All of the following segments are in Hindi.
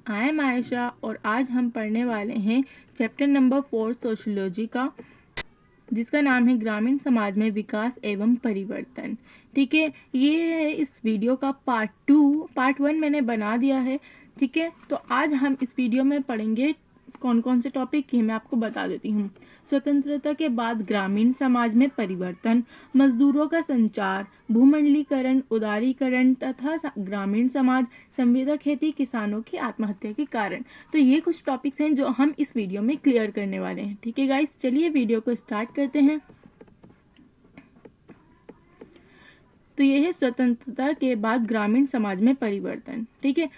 आई एम आयशा और आज हम पढ़ने वाले हैं चैप्टर नंबर 4 सोशियोलॉजी का, जिसका नाम है ग्रामीण समाज में विकास एवं परिवर्तन। ठीक है, ये है इस वीडियो का पार्ट 2। पार्ट 1 मैंने बना दिया है। ठीक है, तो आज हम इस वीडियो में पढ़ेंगे कौन कौन से टॉपिक ये मैं आपको बता देती हूँ। स्वतंत्रता के बाद ग्रामीण समाज में परिवर्तन, मजदूरों का संचार, भूमंडलीकरण, उदारीकरण तथा ग्रामीण समाज, संविदा खेती, किसानों की आत्महत्या के कारण। तो ये कुछ टॉपिक्स हैं जो हम इस वीडियो में क्लियर करने वाले हैं। ठीक है गाइस, चलिए वीडियो को स्टार्ट करते हैं। तो ये है स्वतंत्रता के बाद ग्रामीण समाज में परिवर्तन। ठीक है,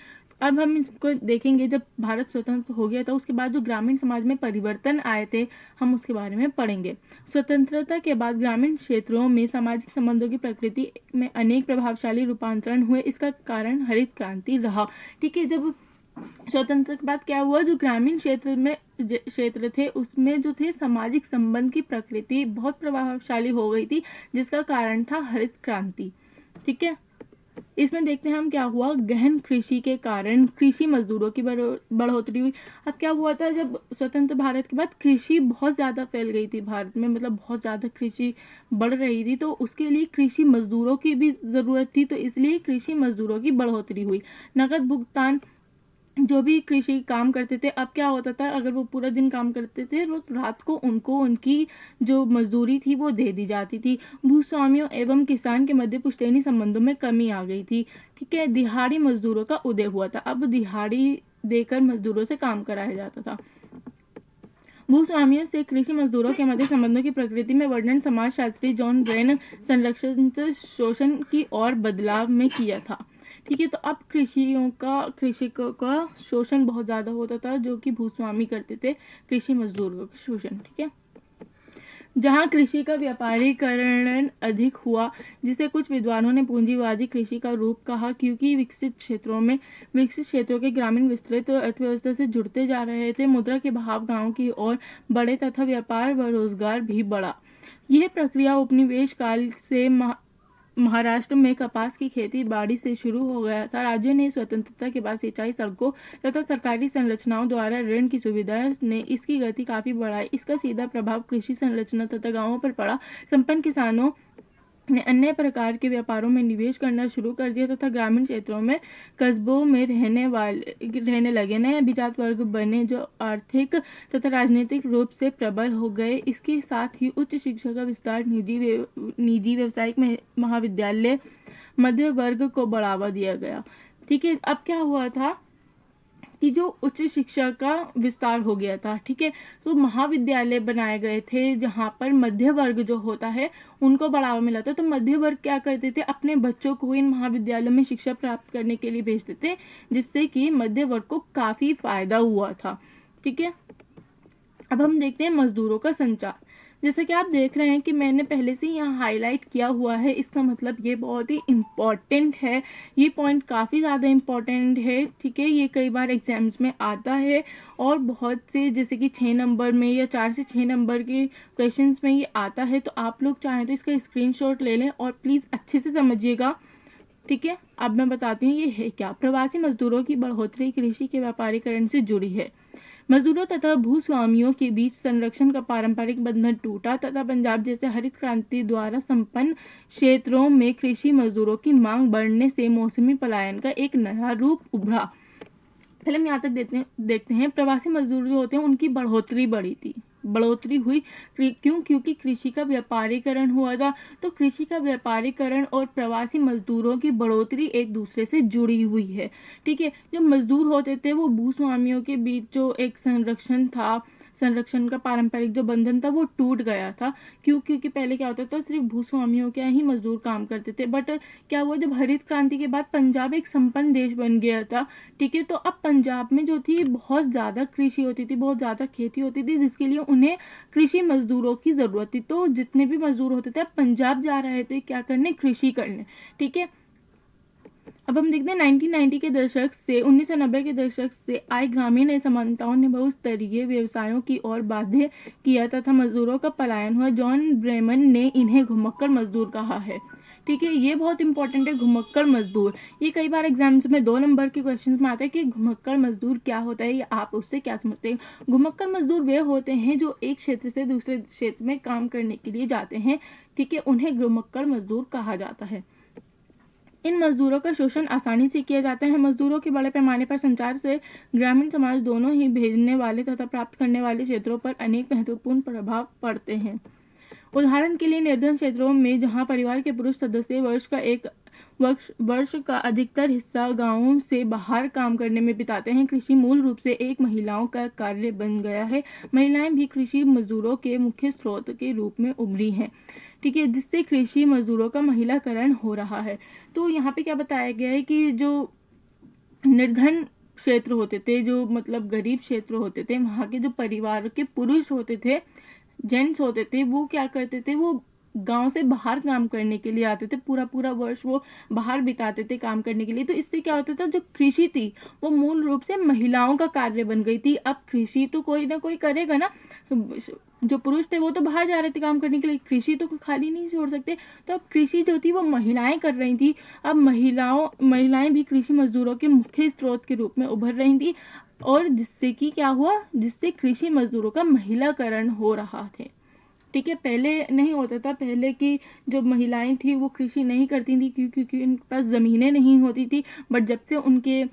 अब हम इसको देखेंगे। जब भारत स्वतंत्र हो गया था उसके बाद जो ग्रामीण समाज में परिवर्तन आए थे हम उसके बारे में पढ़ेंगे। स्वतंत्रता के बाद ग्रामीण क्षेत्रों में सामाजिक संबंधों की प्रकृति में अनेक प्रभावशाली रूपांतरण हुए। इसका कारण हरित क्रांति रहा। ठीक है, जब स्वतंत्रता के बाद क्या हुआ, जो ग्रामीण क्षेत्र थे उसमें जो थे सामाजिक संबंध की प्रकृति बहुत प्रभावशाली हो गई थी, जिसका कारण था हरित क्रांति। ठीक है, इसमें देखते हैं हम क्या हुआ। गहन कृषि के कारण कृषि मजदूरों की बढ़ोतरी हुई। अब क्या हुआ था, जब स्वतंत्र भारत के बाद कृषि बहुत ज़्यादा फैल गई थी भारत में, मतलब बहुत ज़्यादा कृषि बढ़ रही थी, तो उसके लिए कृषि मजदूरों की भी ज़रूरत थी, तो इसलिए कृषि मजदूरों की बढ़ोतरी हुई। नकद भुगतान, जो भी कृषि काम करते थे, अब क्या होता था, अगर वो पूरा दिन काम करते थे तो रात को उनको उनकी जो मजदूरी थी वो दे दी जाती थी। भूस्वामियों एवं किसान के मध्य पुश्तैनी संबंधों में कमी आ गई थी। ठीक है, दिहाड़ी मजदूरों का उदय हुआ था। अब दिहाड़ी देकर मजदूरों से काम कराया जाता था। भूस्वामियों से कृषि मजदूरों के मध्य संबंधों की प्रकृति में वर्णन समाजशास्त्री जॉन ब्रेन संरक्षण से शोषण की ओर बदलाव में किया था। ठीक है, तो अब कृषिकों का शोषण बहुत ज़्यादा होता था, जो कि भूस्वामी करते थे कृषि मजदूरों का शोषण। ठीक है, जहाँ कृषि का व्यापारीकरण अधिक हुआ, जिसे कुछ विद्वानों ने पूंजीवादी कृषि का रूप कहा, क्योंकि विकसित क्षेत्रों के ग्रामीण विस्तृत अर्थव्यवस्था से जुड़ते जा रहे थे। मुद्रा के भाव गांव की ओर बढ़े तथा व्यापार व रोजगार भी बढ़ा। यह प्रक्रिया उपनिवेश काल से महाराष्ट्र में कपास की खेती बाड़ी से शुरू हो गया था। राज्यों ने स्वतंत्रता के बाद सिंचाई, सड़कों तथा सरकारी संरचनाओं द्वारा ऋण की सुविधा ने इसकी गति काफी बढ़ाई। इसका सीधा प्रभाव कृषि संरचना तथा गांवों पर पड़ा। संपन्न किसानों ने अन्य प्रकार के व्यापारों में निवेश करना शुरू कर दिया तथा ग्रामीण क्षेत्रों में कस्बों में रहने लगे। नए अभिजात वर्ग बने जो आर्थिक तथा राजनीतिक रूप से प्रबल हो गए। इसके साथ ही उच्च शिक्षा का विस्तार, निजी व्यावसायिक महाविद्यालय, मध्य वर्ग को बढ़ावा दिया गया। ठीक है, अब क्या हुआ था कि जो उच्च शिक्षा का विस्तार हो गया था। ठीक है, तो महाविद्यालय बनाए गए थे जहाँ पर मध्य वर्ग जो होता है उनको बढ़ावा मिला था। तो मध्य वर्ग क्या करते थे, अपने बच्चों को इन महाविद्यालयों में शिक्षा प्राप्त करने के लिए भेजते थे, जिससे कि मध्य वर्ग को काफी फायदा हुआ था। ठीक है, अब हम देखते हैं मजदूरों का संचार। जैसा कि आप देख रहे हैं कि मैंने पहले से यहाँ हाईलाइट किया हुआ है, इसका मतलब ये बहुत ही इम्पॉर्टेंट है। ये पॉइंट काफ़ी ज़्यादा इम्पॉर्टेंट है। ठीक है, ये कई बार एग्जाम्स में आता है और बहुत से जैसे कि 6 नंबर में या 4 से 6 नंबर के क्वेश्चंस में ये आता है। तो आप लोग चाहें तो इसका स्क्रीनशॉट ले लें और प्लीज़ अच्छे से समझिएगा। ठीक है, अब मैं बताती हूँ ये है क्या। प्रवासी मजदूरों की बढ़ोतरी कृषि के व्यापारीकरण से जुड़ी है। मजदूरों तथा भूस्वामियों के बीच संरक्षण का पारंपरिक बंधन टूटा तथा पंजाब जैसे हरित क्रांति द्वारा संपन्न क्षेत्रों में कृषि मजदूरों की मांग बढ़ने से मौसमी पलायन का एक नया रूप उभरा। पहले हम यहाँ तक देखते हैं प्रवासी मजदूर जो होते हैं उनकी बढ़ोतरी हुई। क्योंकि कृषि का व्यापारीकरण हुआ था। तो कृषि का व्यापारीकरण और प्रवासी मजदूरों की बढ़ोतरी एक दूसरे से जुड़ी हुई है। ठीक है, जो मजदूर होते थे वो भूस्वामियों के बीच जो एक संरक्षण का पारंपरिक जो बंधन था वो टूट गया था। क्योंकि पहले क्या होता था, सिर्फ भूस्वामियों के ही मजदूर काम करते थे। बट क्या हुआ, जब हरित क्रांति के बाद पंजाब एक संपन्न देश बन गया था। ठीक है, तो अब पंजाब में जो थी बहुत ज़्यादा कृषि होती थी, बहुत ज़्यादा खेती होती थी, जिसके लिए उन्हें कृषि मजदूरों की ज़रूरत थी। तो जितने भी मजदूर होते थे अब पंजाब जा रहे थे क्या करने, कृषि करने। ठीक है, अब हम देखते हैं 1990 के दशक से 1990 के दशक से आई ग्रामीण असमानताओं ने बहुस्तरीय व्यवसायों की ओर बाध्य किया तथा मजदूरों का पलायन हुआ। जॉन ब्रेमन ने इन्हें घुमक्कड़ मजदूर कहा है। ठीक है, ये बहुत इंपॉर्टेंट है। घुमक्कड़ मजदूर, ये कई बार एग्जाम्स में 2 नंबर के क्वेश्चन में आता है कि घुमक्कड़ मजदूर क्या होता है, या आप उससे क्या समझते हैं। घुमक्कड़ मजदूर वे होते हैं जो एक क्षेत्र से दूसरे क्षेत्र में काम करने के लिए जाते हैं, ठीक है, उन्हें घुमक्कड़ मजदूर कहा जाता है। इन मजदूरों का शोषण आसानी से किया जाता है। मजदूरों के बड़े पैमाने पर संचार से ग्रामीण समाज दोनों ही भेजने वाले तथा प्राप्त करने वाले क्षेत्रों पर अनेक महत्वपूर्ण प्रभाव पड़ते हैं। उदाहरण के लिए निर्धन क्षेत्रों में जहां परिवार के पुरुष सदस्य वर्ष का अधिकतर हिस्सा गांवों से बाहर काम करने में बिताते हैं, कृषि मूल रूप से एक महिलाओं का कार्य बन गया है। महिलाएं भी कृषि मजदूरों के मुख्य स्रोत के रूप में उभरी हैं, ठीक है, जिससे कृषि मजदूरों का महिलाकरण हो रहा है। तो यहाँ पे क्या बताया गया है कि जो निर्धन क्षेत्र होते थे, जो मतलब गरीब क्षेत्र होते थे, वहाँ के जो परिवार के पुरुष होते थे, जेंट्स होते थे, वो क्या करते थे, वो गांव से बाहर काम करने के लिए आते थे। पूरा पूरा वर्ष वो बाहर बिताते थे काम करने के लिए। तो इससे क्या होता था, जो कृषि थी वो मूल रूप से महिलाओं का कार्य बन गई थी। अब कृषि तो कोई ना कोई करेगा ना, जो पुरुष थे वो तो बाहर जा रहे थे काम करने के लिए, कृषि तो खाली नहीं छोड़ सकते। तो अब कृषि जो थी वो महिलाएं कर रही थी। अब महिलाएं भी कृषि मजदूरों के मुख्य स्रोत के रूप में उभर रही थी, और जिससे कि क्या हुआ, जिससे कृषि मजदूरों का महिलाकरण हो रहा थे, ठीक है। पहले नहीं होता था, पहले की जो महिलाएं थी वो कृषि नहीं करती थी क्योंकि उनके पास ज़मीनें नहीं होती थी। बट जब से उनके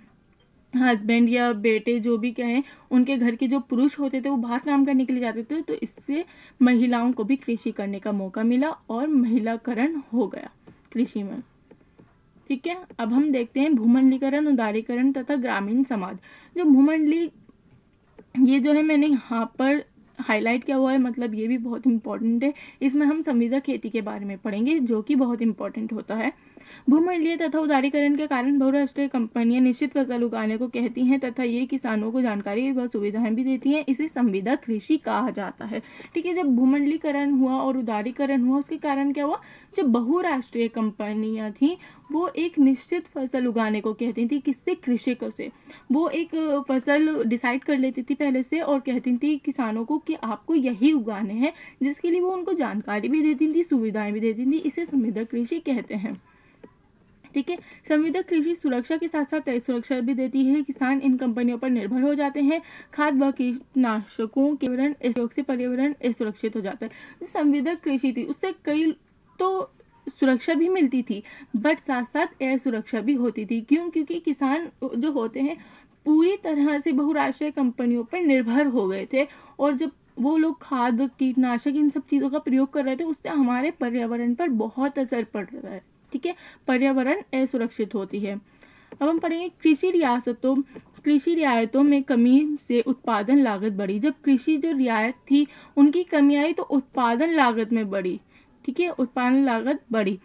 हस्बैंड या बेटे जो भी कहें, उनके घर के जो पुरुष होते थे वो बाहर काम करने के लिए जाते थे, तो इससे महिलाओं को भी कृषि करने का मौका मिला और महिलाकरण हो गया कृषि में, ठीक है। अब हम देखते हैं भूमंडलीकरण, उदारीकरण तथा ग्रामीण समाज। जो भूमंडली, ये जो है मैंने यहाँ पर हाईलाइट किया हुआ है, मतलब ये भी बहुत इंपॉर्टेंट है। इसमें हम संविदा खेती के बारे में पढ़ेंगे, जो कि बहुत इंपॉर्टेंट होता है। भूमंडलीय तथा उदारीकरण के कारण बहुराष्ट्रीय कंपनियां निश्चित फसल उगाने को कहती हैं तथा ये किसानों को जानकारी व सुविधाएं भी देती हैं। इसे संविदा कृषि कहा जाता है, ठीक है। जब भूमंडलीकरण हुआ और उदारीकरण हुआ, उसके कारण क्या हुआ, जो बहुराष्ट्रीय कंपनियां थी वो एक निश्चित फसल उगाने को कहती थी। किससे, कृषकों से। वो एक फसल डिसाइड कर लेती थी पहले से और कहती थी किसानों को कि आपको यही उगाने हैं, जिसके लिए वो उनको जानकारी भी देती थी, सुविधाएं भी देती थी। इसे संविदा कृषि कहते हैं, ठीक है। संविदा कृषि सुरक्षा के साथ साथ सुरक्षा भी देती है। किसान इन कंपनियों पर निर्भर हो जाते हैं। खाद व कीटनाशकों के कारण से पर्यावरण असुरक्षित हो जाता है। जो संविदा कृषि थी उससे कई तो सुरक्षा भी मिलती थी, बट साथ साथ असुरक्षा भी होती थी। क्यों, क्योंकि किसान जो होते हैं पूरी तरह से बहुराष्ट्रीय कंपनियों पर निर्भर हो गए थे, और जब वो लोग खाद कीटनाशक इन सब चीज़ों का प्रयोग कर रहे थे, उससे हमारे पर्यावरण पर बहुत असर पड़ रहा है, ठीक है। पर्यावरण असुरक्षित होती है। अब हम पढ़ेंगे कृषि रियायतों में कमी से उत्पादन लागत बढ़ी। जब कृषि जो रियायत थी उनकी कमी आई तो उत्पादन लागत में बढ़ी, ठीक है, उत्पादन लागत बढ़ी।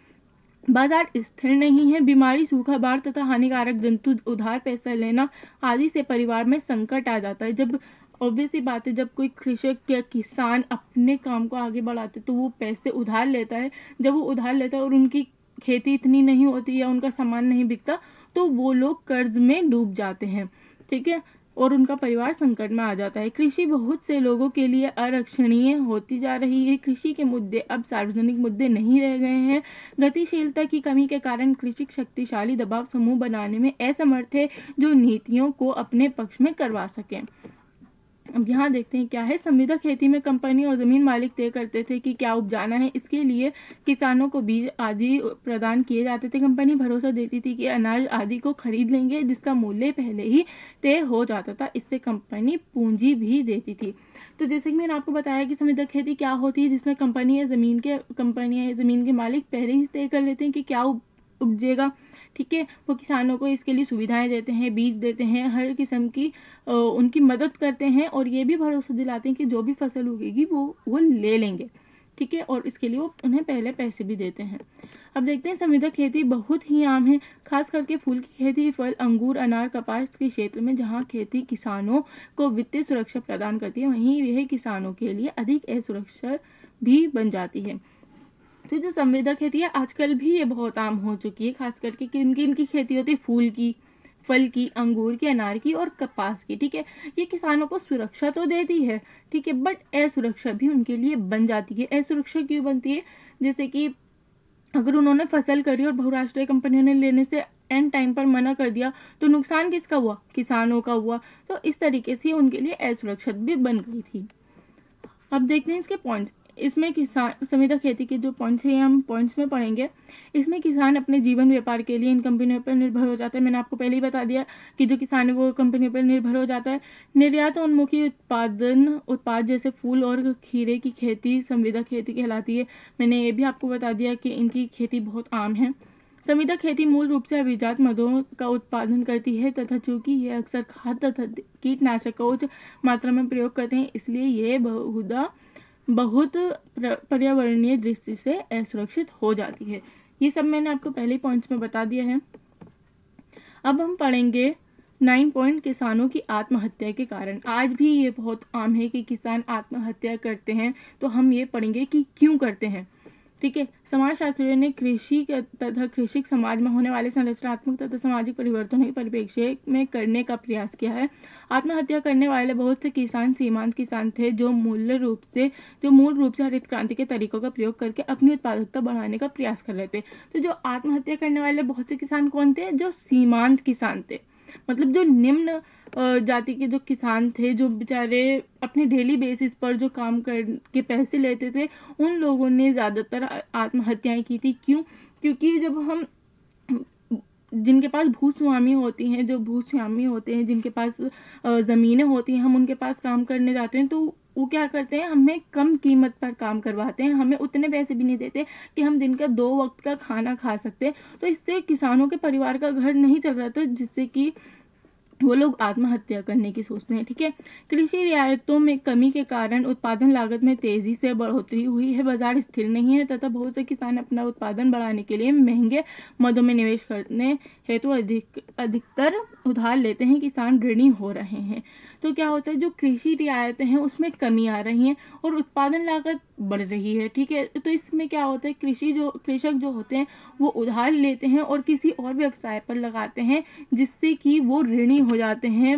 बाजार स्थिर नहीं है। बीमारी, सूखा, बाढ़ तथा हानिकारक जंतु, उधार पैसा लेना आदि से परिवार में संकट आ जाता है। जब ऑब्वियस सी बात है, जब कोई कृषक या किसान अपने काम को आगे बढ़ाते तो वो पैसे उधार लेता है। जब वो उधार लेता है और उनकी खेती इतनी नहीं होती या उनका सामान नहीं बिकता, तो वो लोग कर्ज में डूब जाते हैं, ठीक है, और उनका परिवार संकट में आ जाता है। कृषि बहुत से लोगों के लिए आरक्षणीय होती जा रही है। कृषि के मुद्दे अब सार्वजनिक मुद्दे नहीं रह गए हैं। गतिशीलता की कमी के कारण कृषक शक्तिशाली दबाव समूह बनाने में असमर्थ है जो नीतियों को अपने पक्ष में करवा सकें। अब यहाँ देखते हैं क्या है। संविदा खेती में कंपनी और जमीन मालिक तय करते थे कि क्या उपजाना है। इसके लिए किसानों को बीज आदि प्रदान किए जाते थे। कंपनी भरोसा देती थी कि अनाज आदि को खरीद लेंगे, जिसका मूल्य पहले ही तय हो जाता था। इससे कंपनी पूंजी भी देती थी। तो जैसे कि मैंने आपको बताया कि संविदा खेती क्या होती है, जिसमें कंपनी या जमीन के मालिक पहले ही तय कर लेते हैं कि क्या उपजेगा, ठीक है। वो किसानों को इसके लिए सुविधाएं देते हैं, बीज देते हैं, हर किस्म की उनकी मदद करते हैं, और ये भी भरोसा दिलाते हैं कि जो भी फसल उगेगी वो ले लेंगे, ठीक है, और इसके लिए वो उन्हें पहले पैसे भी देते हैं। अब देखते हैं संविदा खेती बहुत ही आम है, खास करके फूल की खेती, फल, अंगूर, अनार, कपास के क्षेत्र में। जहाँ खेती किसानों को वित्तीय सुरक्षा प्रदान करती है, वहीं यह किसानों के लिए अधिक असुरक्षा भी बन जाती है। तो जो संविदा खेती है आजकल भी ये बहुत आम हो चुकी है, खास करके किन की खेती होती है, फूल की, फल की, अंगूर की, अनार की और कपास की, ठीक है। ये किसानों को सुरक्षा तो देती है, ठीक है, बट असुरक्षा भी उनके लिए बन जाती है। असुरक्षा क्यों बनती है, जैसे कि अगर उन्होंने फसल करी और बहुराष्ट्रीय कंपनियों ने लेने से एंड टाइम पर मना कर दिया तो नुकसान किसका हुआ? किसानों का हुआ। तो इस तरीके से उनके लिए असुरक्षित भी बन गई थी। अब देखते हैं इसके पॉइंट्स। इसमें किसान संविदा खेती के जो पॉइंट्स हैं हम पॉइंट्स में पढ़ेंगे। इसमें किसान अपने जीवन व्यापार के लिए इन कंपनियों पर निर्भर हो जाता है। मैंने आपको पहले ही बता दिया कि जो किसान है वो कंपनियों पर निर्भर हो जाता है। निर्यात उन्मुखी उत्पाद जैसे फूल और खीरे की खेती संविदा खेती कहलाती है। मैंने ये भी आपको बता दिया कि इनकी खेती बहुत आम है। संविदा खेती मूल रूप से अभिजात मदों का उत्पादन करती है तथा चूंकि ये अक्सर खाद तथा कीटनाशक का उच्च मात्रा में प्रयोग करते हैं, इसलिए ये बहुत पर्यावरणीय दृष्टि से असुरक्षित हो जाती है। ये सब मैंने आपको पहले पॉइंट्स में बता दिया है। अब हम पढ़ेंगे 9 पॉइंट किसानों की आत्महत्या के कारण। आज भी ये बहुत आम है कि किसान आत्महत्या करते हैं, तो हम ये पढ़ेंगे कि क्यों करते हैं। ठीक है। समाजशास्त्रियों ने कृषि तथा कृषि समाज में होने वाले संरचनात्मक तथा सामाजिक परिवर्तनों के परिप्रेक्ष्य में करने का प्रयास किया है। आत्महत्या करने वाले बहुत से किसान सीमांत किसान थे जो मूल रूप से हरित क्रांति के तरीकों का प्रयोग करके अपनी उत्पादकता बढ़ाने का प्रयास कर रहे थे। तो जो आत्महत्या करने वाले बहुत से किसान कौन थे? जो सीमांत किसान थे, मतलब जो निम्न जाति के जो किसान थे, जो बेचारे अपने डेली बेसिस पर जो काम कर के पैसे लेते थे, उन लोगों ने ज़्यादातर आत्महत्याएं की थी। क्यों? क्योंकि जब हम जिनके पास भूस्वामी होती हैं, जो भूस्वामी होते हैं, जिनके पास ज़मीनें होती हैं, हम उनके पास काम करने जाते हैं तो वो क्या करते हैं? हमें कम कीमत पर काम करवाते हैं, हमें उतने पैसे भी नहीं देते कि हम दिन का 2 वक्त का खाना खा सकते। तो इससे किसानों के परिवार का घर नहीं चल रहा था, जिससे कि वो लोग आत्महत्या करने की सोचते हैं। ठीक है। कृषि रियायतों में कमी के कारण उत्पादन लागत में तेजी से बढ़ोतरी हुई है, बाजार स्थिर नहीं है तथा बहुत से किसान अपना उत्पादन बढ़ाने के लिए महंगे मदों में निवेश करने हेतु अधिकतर उधार लेते हैं। किसान ऋणी हो रहे हैं। तो क्या होता है? जो कृषि रियायतें हैं उसमें कमी आ रही है और उत्पादन लागत बढ़ रही है। ठीक है। तो इसमें क्या होता है? कृषक जो होते हैं वो उधार लेते हैं और किसी और व्यवसाय पर लगाते हैं, जिससे कि वो ऋणी हो जाते हैं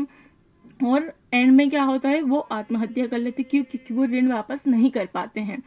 और एंड में क्या होता है? वो आत्महत्या कर लेते। क्यों? क्योंकि वो ऋण वापस नहीं कर पाते हैं।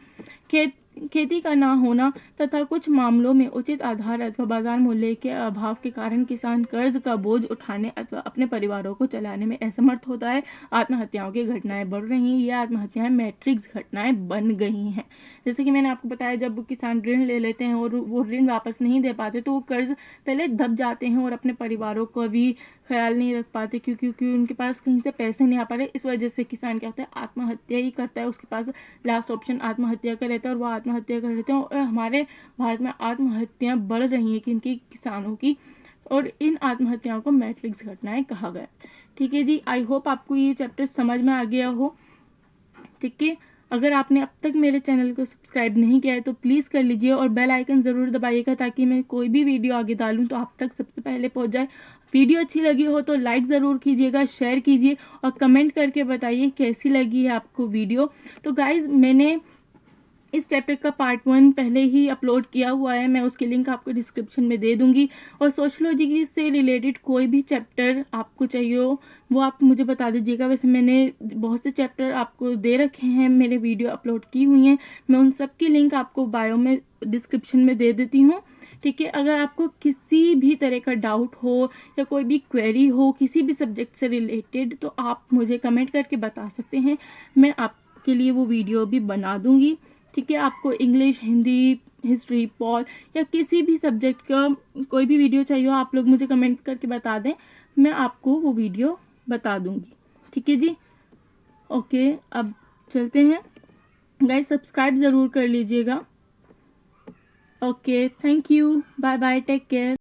खेती का ना होना तथा कुछ मामलों में उचित आधार अथवा बाजार मूल्य के अभाव के कारण किसान कर्ज का बोझ उठाने अथवा अपने परिवारों को चलाने में असमर्थ होता है। आत्महत्याओं की घटनाएं बढ़ रही हैं। ये आत्महत्याएं मैट्रिक्स घटनाएं बन गई हैं। जैसे कि मैंने आपको बताया, जब किसान ऋण ले लेते हैं और वो ऋण वापस नहीं दे पाते तो वो कर्ज तले दब जाते हैं और अपने परिवारों को भी ख्याल नहीं रख पाते, क्योंकि उनके पास कहीं से पैसे नहीं आ पा रहे। इस वजह से किसान क्या होता है? आत्महत्या ही करता है। उसके पास लास्ट ऑप्शन आत्महत्या का रहता है और वो आत्महत्या कर लेते हैं। और हमारे भारत में आत्महत्याएं बढ़ रही हैं किनकी? किसानों की। और इन आत्महत्याओं को मैट्रिक्स घटनाएं कहा गया। ठीक है जी। आई होप आपको ये चैप्टर समझ में आ गया हो। ठीक है। अगर आपने अब तक मेरे चैनल को सब्सक्राइब नहीं किया है तो प्लीज़ कर लीजिए और बेल आइकन ज़रूर दबाइएगा ताकि मैं कोई भी वीडियो आगे डालूं तो आप तक सबसे पहले पहुंच जाए। वीडियो अच्छी लगी हो तो लाइक ज़रूर कीजिएगा, शेयर कीजिए और कमेंट करके बताइए कैसी लगी है आपको वीडियो। तो गाइज़, मैंने इस चैप्टर का पार्ट 1 पहले ही अपलोड किया हुआ है, मैं उसकी लिंक आपको डिस्क्रिप्शन में दे दूंगी। और सोशलॉजी से रिलेटेड कोई भी चैप्टर आपको चाहिए हो वो आप मुझे बता दीजिएगा। वैसे मैंने बहुत से चैप्टर आपको दे रखे हैं, मेरे वीडियो अपलोड की हुई हैं, मैं उन सब की लिंक आपको बायो में डिस्क्रिप्शन में दे देती हूँ। ठीक है। अगर आपको किसी भी तरह का डाउट हो या कोई भी क्वेरी हो किसी भी सब्जेक्ट से रिलेटेड तो आप मुझे कमेंट करके बता सकते हैं, मैं आपके लिए वो वीडियो भी बना दूंगी। ठीक है। आपको इंग्लिश, हिंदी, हिस्ट्री, पॉल या किसी भी सब्जेक्ट का कोई भी वीडियो चाहिए हो आप लोग मुझे कमेंट करके बता दें, मैं आपको वो वीडियो बता दूंगी। ठीक है जी। ओके, अब चलते हैं। गाइस, सब्सक्राइब ज़रूर कर लीजिएगा। Okay, thank you, bye bye, take care.